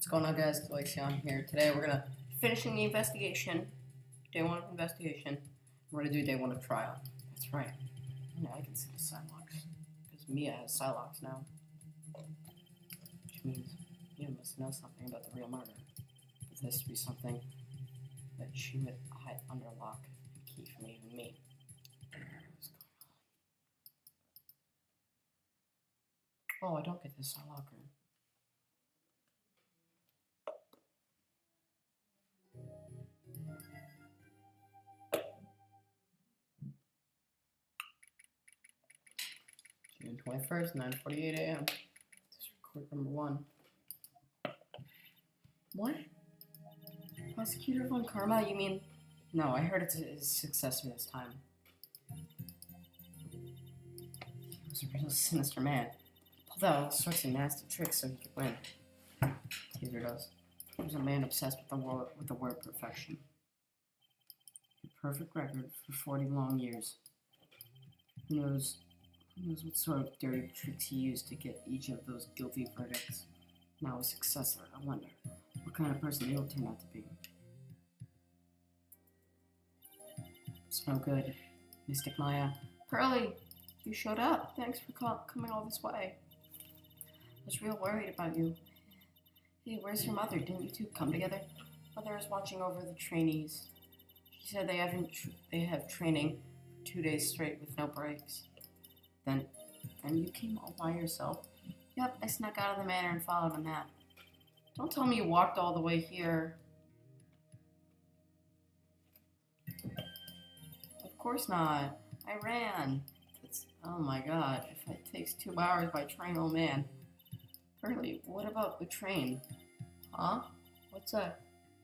What's going on, guys? Galatian here. Today we're gonna finishing the investigation. Day 1 of investigation. We're gonna do day 1 of trial. That's right. Now I can see the Psylocks. Because Mia has Psylocks now. Which means Mia must know something about the real murder. If this to be something that she would hide under lock and key from even me. What's going on? Oh, I don't get this Psylocker. June 21st, 9:48 a.m. This is record number 1. What? Prosecutor Von Karma? You mean? No, I heard it's his successor this time. He was a real sinister man. He pulled out all sorts of nasty tricks so he could win. Teaser does. He was a man obsessed with the word perfection. A perfect record for 40 long years. Who knows what sort of dirty tricks he used to get each of those guilty verdicts. Now his successor, I wonder what kind of person he'll turn out to be. It's no good. Mystic Maya. Pearly, you showed up. Thanks for coming all this way. I was real worried about you. Hey, where's your mother? Didn't you two come together? Mother is watching over the trainees. She said they have training for 2 days straight with no breaks. Then you came all by yourself? Yep, I snuck out of the manor and followed a map. Don't tell me you walked all the way here. Of course not. I ran. Oh my god, if it takes 2 hours by train, oh man. Pearly, what about the train? Huh? What's a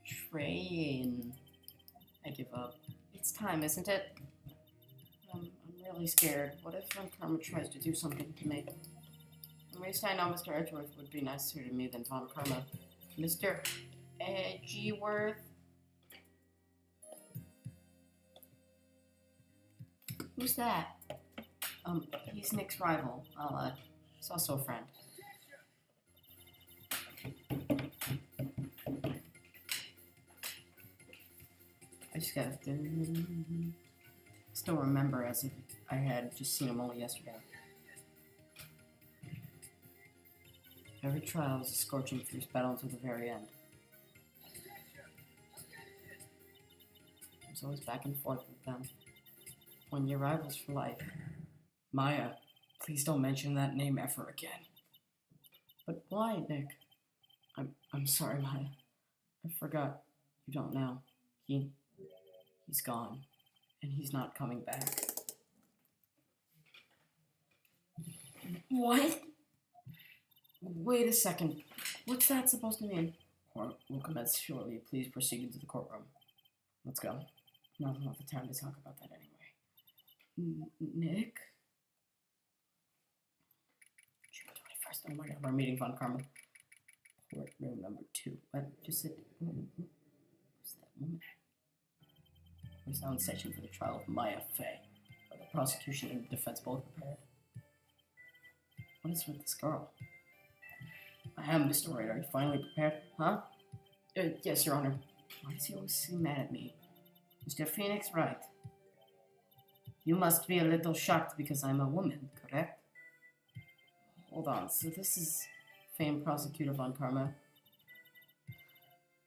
train? I give up. It's time, isn't it? I'm really scared. What if Von Karma tries to do something to me? At least I know Mr. Edgeworth would be nicer to me than Von Karma. Mr. Edgeworth? Who's that? He's Nick's rival. He's also a friend. I just gotta still remember as if I had just seen him only yesterday. Every trial was a scorching fierce battle until the very end. I was always back and forth with them. 1-year rivals for life. Maya, please don't mention that name ever again. But why, Nick? I'm sorry, Maya. I forgot. You don't know. He's gone. And he's not coming back. What? Wait a second. What's that supposed to mean? Court will commence shortly. Please proceed into the courtroom. Let's go. Now's not the time to talk about that anyway. Nick? June 21st. Oh my god, we're meeting Von Karma. Courtroom number 2. What? Just sit. Who's that woman? We're now in session for the trial of Maya Fey. Are the prosecution and the defense both prepared? What is with this girl? I am, Mr. Wright. Are you finally prepared? Huh? Yes, Your Honor. Why does he always seem mad at me? Mr. Phoenix Wright. You must be a little shocked because I'm a woman, correct? Hold on. So this is famed prosecutor Von Karma.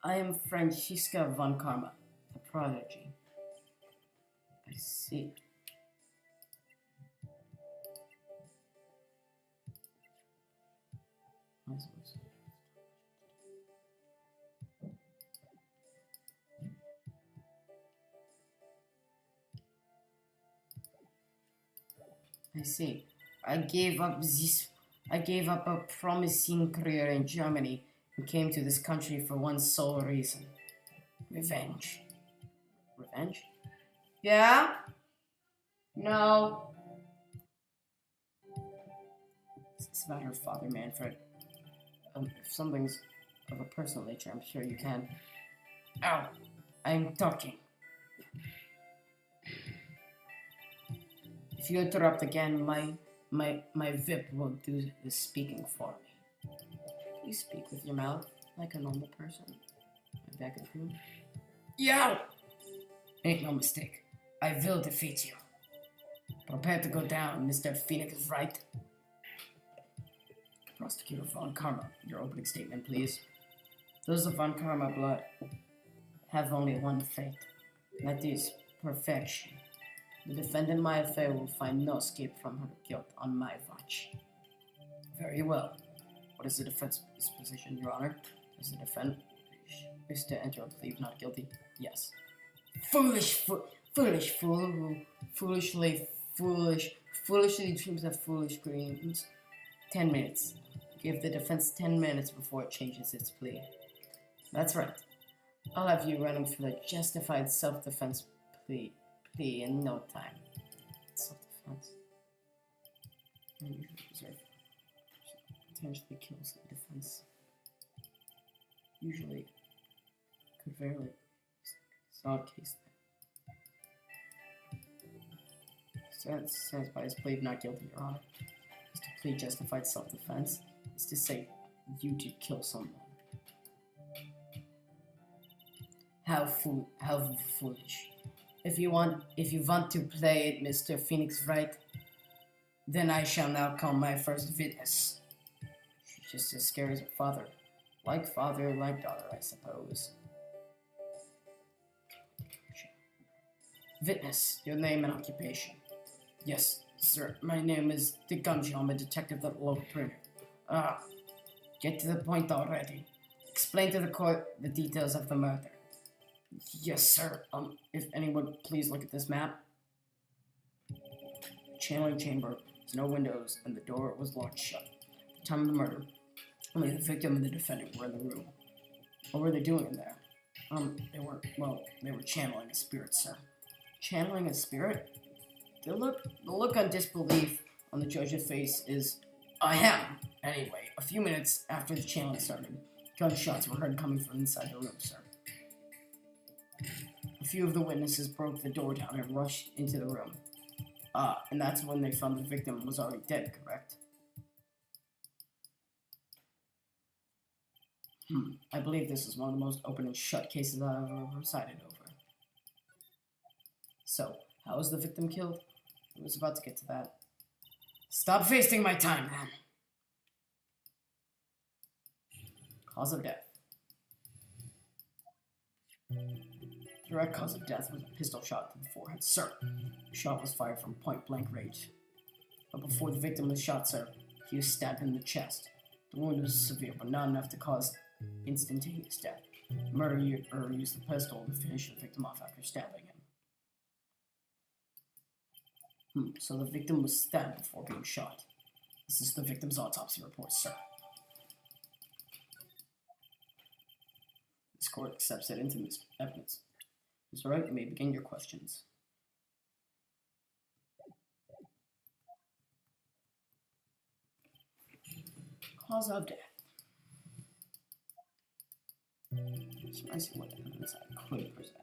I am Franziska Von Karma, the prodigy. I see. I see. I gave up a promising career in Germany and came to this country for one sole reason. Revenge. Revenge? Yeah? No. It's about her father, Manfred. If something's of a personal nature, I'm sure you can. Ow! I'm talking. If you interrupt again, my VIP will do the speaking for me. You speak with your mouth. like a normal person. My back is good. Yeah! Make no mistake. I will defeat you. Prepare to go down, Mr. Phoenix is right. Prosecutor Von Karma, your opening statement, please. Those of Von Karma blood have only one fate. That is perfection. The defendant Maya Fey will find no escape from her guilt on my watch. Very well. What is the defense's position, Your Honor? Does the defendant wish to enter a plea of not guilty? Yes. Foolish fool who foolishly dreams of foolish dreams. 10 minutes. Give the defense 10 minutes before it changes its plea. That's right. I'll have you running for the justified self-defense plea in no time. Self-defense. Potentially kills the defense. Usually could very solid case. Says by his plea of not guilty, Your Honor. Is to plead justified self-defense is to say you did kill someone. How foolish. If you want to play it, Mr. Phoenix right, then I shall now call my first witness. She's just as scary as her father. Like father, like daughter, I suppose. Witness, your name and occupation. Yes, sir, my name is Digunji. I'm a detective at the local printer. Get to the point already. Explain to the court the details of the murder. Yes, sir. If anyone would please look at this map. Channeling chamber, there's no windows, and the door was locked shut. At the time of the murder, only the victim and the defendant were in the room. What were they doing in there? They were channeling a spirit, sir. Channeling a spirit? The look on disbelief on the judge's face is, I am. Anyway, a few minutes after the channeling started, gunshots were heard coming from inside the room, sir. A few of the witnesses broke the door down and rushed into the room. And that's when they found the victim was already dead, correct? I believe this is one of the most open and shut cases I've ever presided over. So, how was the victim killed? I was about to get to that. Stop wasting my time, man! Cause of death. Direct cause of death was a pistol shot to the forehead, sir. The shot was fired from point-blank range. But before the victim was shot, sir, he was stabbed in the chest. The wound was severe, but not enough to cause instantaneous death. The murderer used the pistol to finish the victim off after stabbing him. So the victim was stabbed before being shot. This is the victim's autopsy report, sir. This court accepts it into this evidence. Mr. Wright, you may begin your questions. Cause of death. So I see what evidence I could present.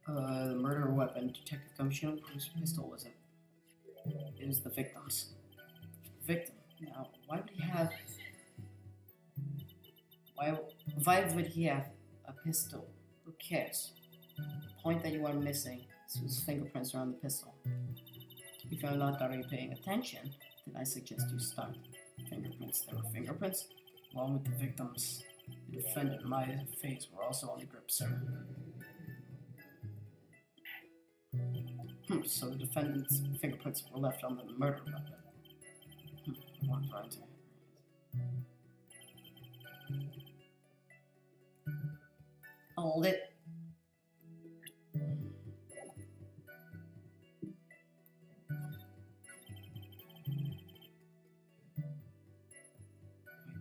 The murder weapon, Detective Gumshoe, whose pistol was it? It was the victim's. Victim. Now, why would he have a pistol? Who cares? The point that you are missing is whose fingerprints are on the pistol. If you're not already paying attention, then I suggest you start. Fingerprints. There were fingerprints, along with the victim's. The defendant, Maya's face, were also on the grip, sir. So the defendant's fingerprints were left on the murder weapon. One right. Hold it.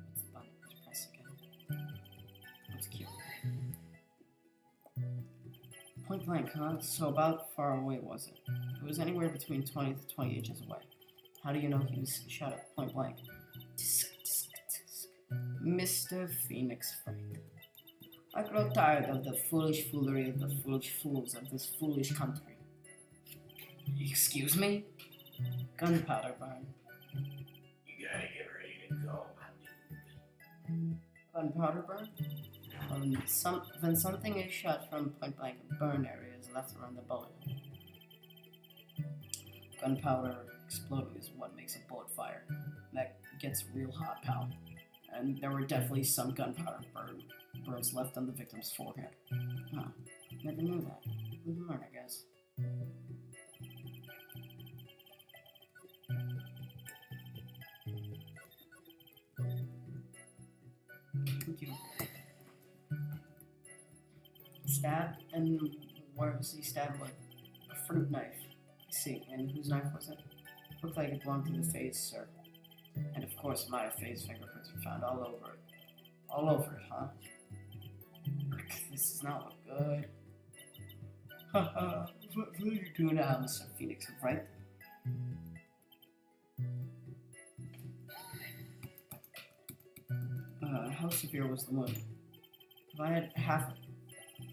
What's the button? Press again. That's cute. Point blank, huh? So about far away was it? It was anywhere between 20 to 20 inches away. How do you know he was shot at point blank? Tisk, tisk, tisk. Mr. Phoenix Fright. I grow tired of the foolish foolery of the foolish fools of this foolish country. Excuse me? Gunpowder burn. You gotta get ready to go, my dude. Gunpowder burn? When something is shot from point blank, a burn area is left around the bullet. Gunpowder exploding is what makes a bullet fire. That gets real hot, pal. And there were definitely some gunpowder burns left on the victim's forehead. Huh. Never knew that. Live and learn, I guess. Thank you. Stab? And where was he stabbed with? A fruit knife. I see. And whose knife was it? Looked like it belonged to the Faye's, sir. And of course, Maya Faye's fingerprints were found all over it. All over it, huh? This does not look good. Haha, what are you doing now, Mr. Phoenix, right? How severe was the wound?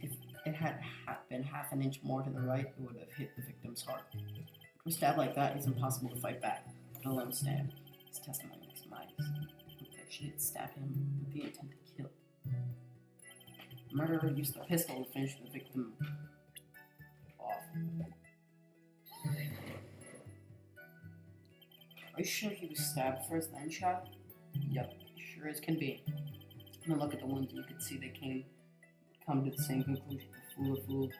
If it had been half an inch more to the right, it would have hit the victim's heart. With a stab like that, it's impossible to fight back, let alone stand. His testimony makes him eyes. Looked like she didn't stab him with the intent to kill. The murderer used the pistol to finish the victim off. Are you sure he was stabbed first, then shot? Yep, sure as can be. And look at the wounds, you can see they come to the same conclusion. A fool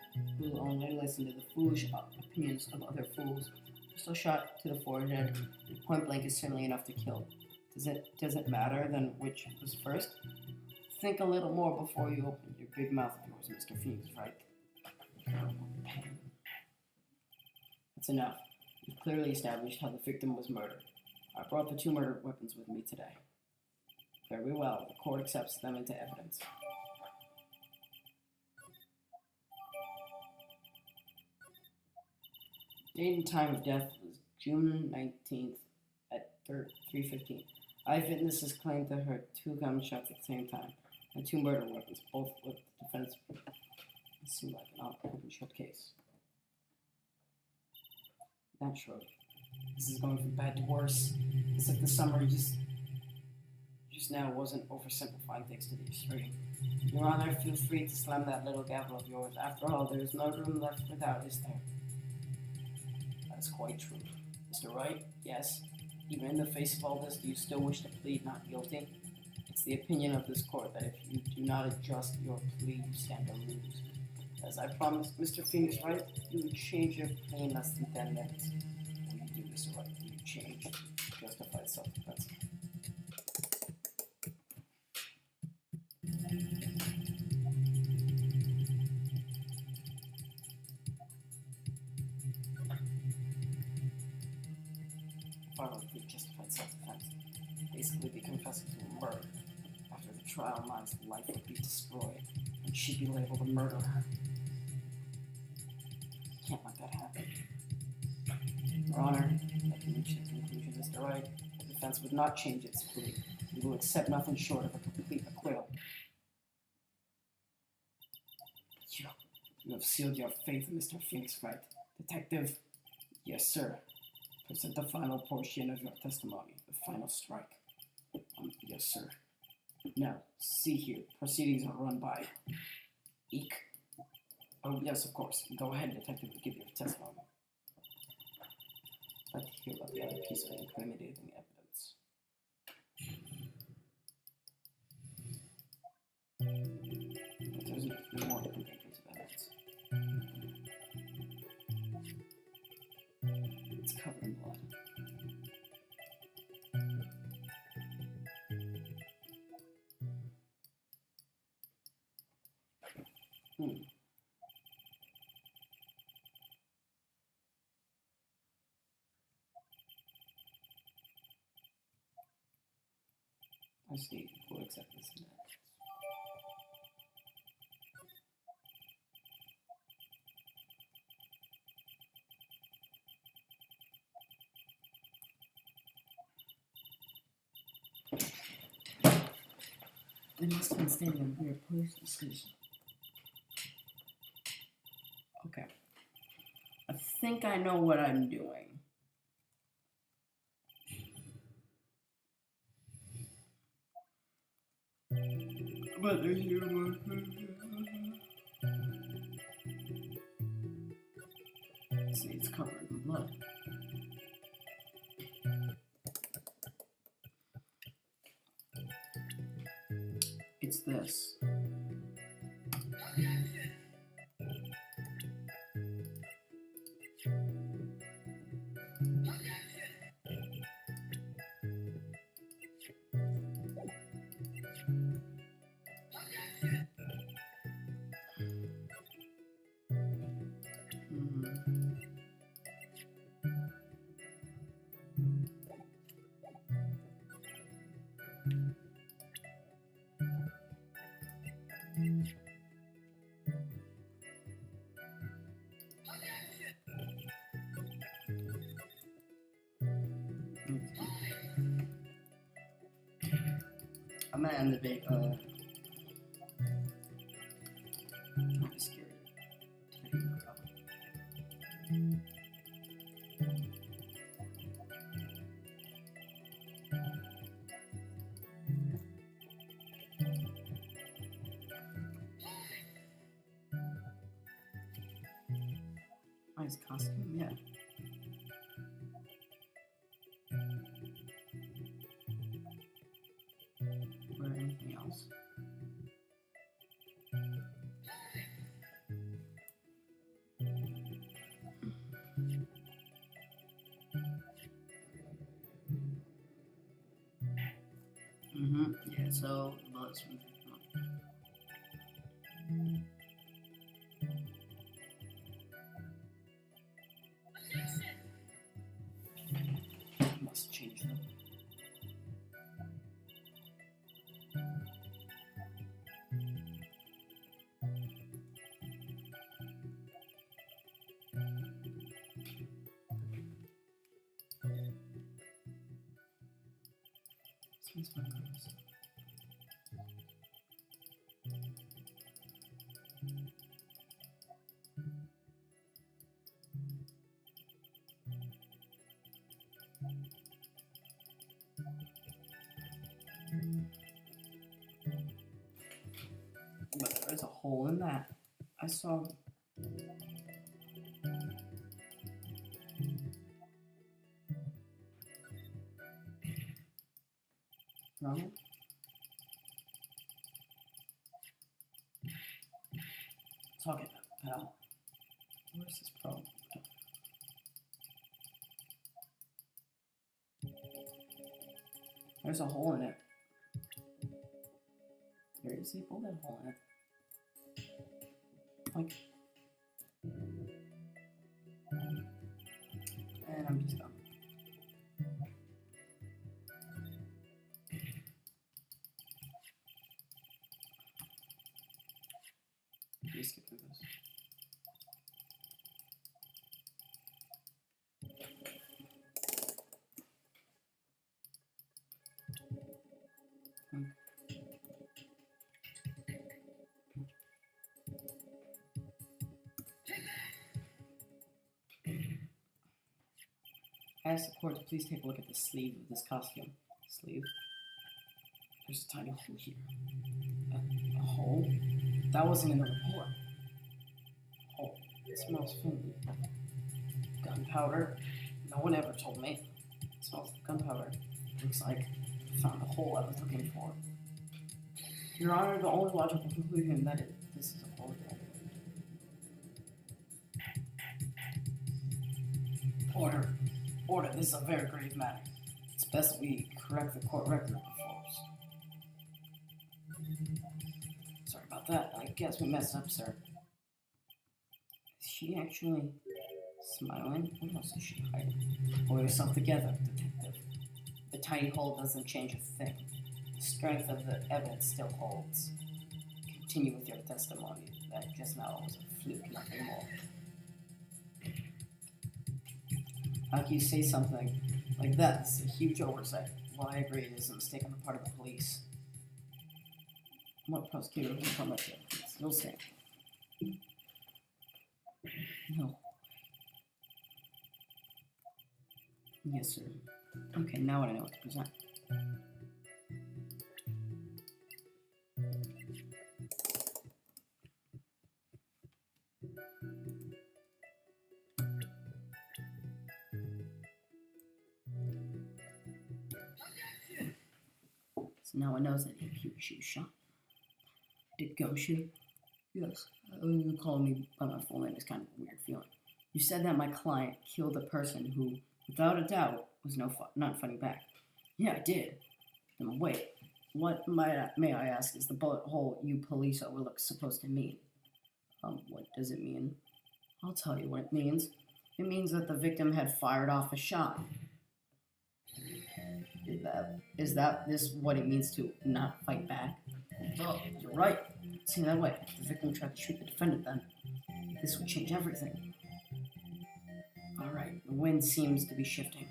only listen to the foolish opinions of other fools. Pistol shot to the forehead, point blank is certainly enough to kill. Does it matter then which was first? Think a little more before you open your big mouth of yours, Mr. Phoenix, right? That's enough. We've clearly established how the victim was murdered. I brought the two murder weapons with me today. Very well, the court accepts them into evidence. Date and time of death was June 19th at 3:15. Eyewitnesses claimed to have heard two gunshots at the same time, and two murder weapons, both with the defense. It seemed like an open shut case. Naturally, this is going from bad to worse. As if the summary just now wasn't oversimplifying things to the extreme. Your Honor, feel free to slam that little gavel of yours. After all, there is no room left for doubt, is there? That's quite true. Mr. Wright, yes? Even in the face of all this, do you still wish to plead not guilty? It's the opinion of this court that if you do not adjust your plea, you stand to lose. As I promised Mr. Phoenix Wright, you would change your plea in less than 10 minutes. Will you do, Mr. Wright? Will you change? Justified self-defense. Violently justified self-defense. Basically be confessing to a murder. After the trial, Maya's life would be destroyed, and she'd be labeled a murderer. Can't let that happen. Your Honor, I can reach the conclusion, Mr. Wright. The defense would not change its plea. We will accept nothing short of a complete acquittal. You have sealed your fate, Mr. Phoenix Wright. Detective? Yes, sir. Present the final portion of your testimony, the final strike. Yes, sir. Now, see here, proceedings are run by Eek. Oh, yes, of course. Go ahead, detective, give your testimony. I'd like to hear about the other piece of incriminating evidence. But there's more than papers of evidence. It's covered in blood. I see. We'll accept this in that. They must have been standing in a weird place. Okay. I think I know what I'm doing. But there's no see, it's covered in blood. It's this. I'm gonna end the big I'm scared. Nice costume, yeah. Or anything else? Yeah, so the bullets from must change them. Seems fun. But there is a hole in that. I saw. Wrong? Talk it up, pal. Where's this problem? There's a hole in it. There is a bullet hole in it. Like, and I'm just done. Please skip through this. I asked the court to please take a look at the sleeve of this costume. Sleeve? There's a tiny hole here. A hole? That wasn't in the report. Hole. It smells funny. Gunpowder? No one ever told me. It smells like gunpowder. Looks like I found the hole I was looking for. Your Honor, the only logical conclusion that this is a hole. Order. Order, this is a very grave matter. It's best we correct the court record before us. Sorry about that. I guess we messed up, sir. Is she actually smiling? What else is she hiding? Pull yourself together, detective. The tiny hole doesn't change a thing. The strength of the evidence still holds. Continue with your testimony. That just now was a fluke, nothing more. How can you say something like that? It's a huge oversight. Well, I agree, it is a mistake on the part of the police. What prosecutor can come up here? Still stand. No. Yes, sir. Okay, now I know what to present. So now I know that she was shot. Did go shoot? Yes. You calling me by my full name is kind of a weird feeling. You said that my client killed a person who, without a doubt, was not fighting back. Yeah, I did. Then wait, what may I ask is the bullet hole you police overlook supposed to mean? What does it mean? I'll tell you what it means. It means that the victim had fired off a shot. Is this what it means to not fight back? Oh, you're right. See that way. If the victim tried to shoot the defendant then, this would change everything. Alright, the wind seems to be shifting.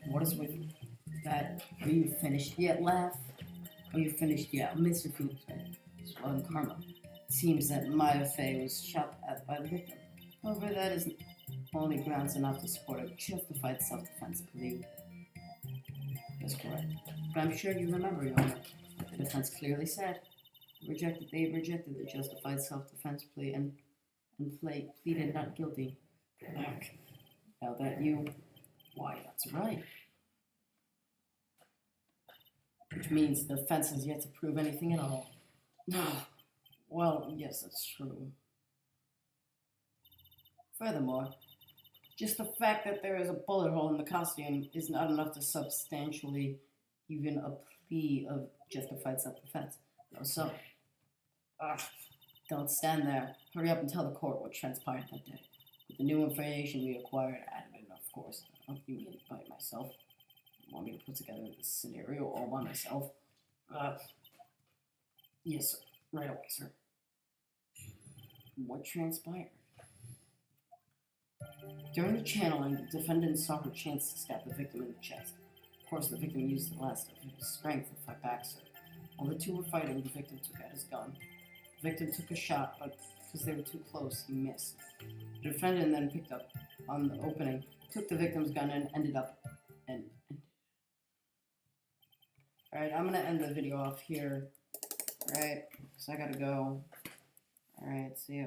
What is with that? Are you finished yet, laugh? Are you finished yet? Mr. Phoenix, well, in karma. It seems that Maya Fey was shot at by the victim. However, that is only grounds enough to support a justified self-defense plea. That's correct. But I'm sure you remember, Your Honor. The defense clearly said they rejected the justified self-defense plea and pleaded not guilty. Now that why, that's right. Which means the defense has yet to prove anything at all. No. Well, yes, that's true. Furthermore, just the fact that there is a bullet hole in the costume is not enough to substantially even a plea of justified self-defense. No, so, don't stand there. Hurry up and tell the court what transpired that day. With the new information we acquired, added in, of course. I don't mean by myself. You want me to put together this scenario all by myself? Yes, sir. Right away, sir. What transpired? During the channeling, the defendant saw her chance to stab the victim in the chest. Of course, the victim used the last of his strength to fight back, sir. While the two were fighting, the victim took out his gun. The victim took a shot, but because they were too close, he missed. The defendant then picked up on the opening, took the victim's gun, and ended up. Alright, I'm gonna end the video off here. Alright, because I gotta go. Alright, see ya.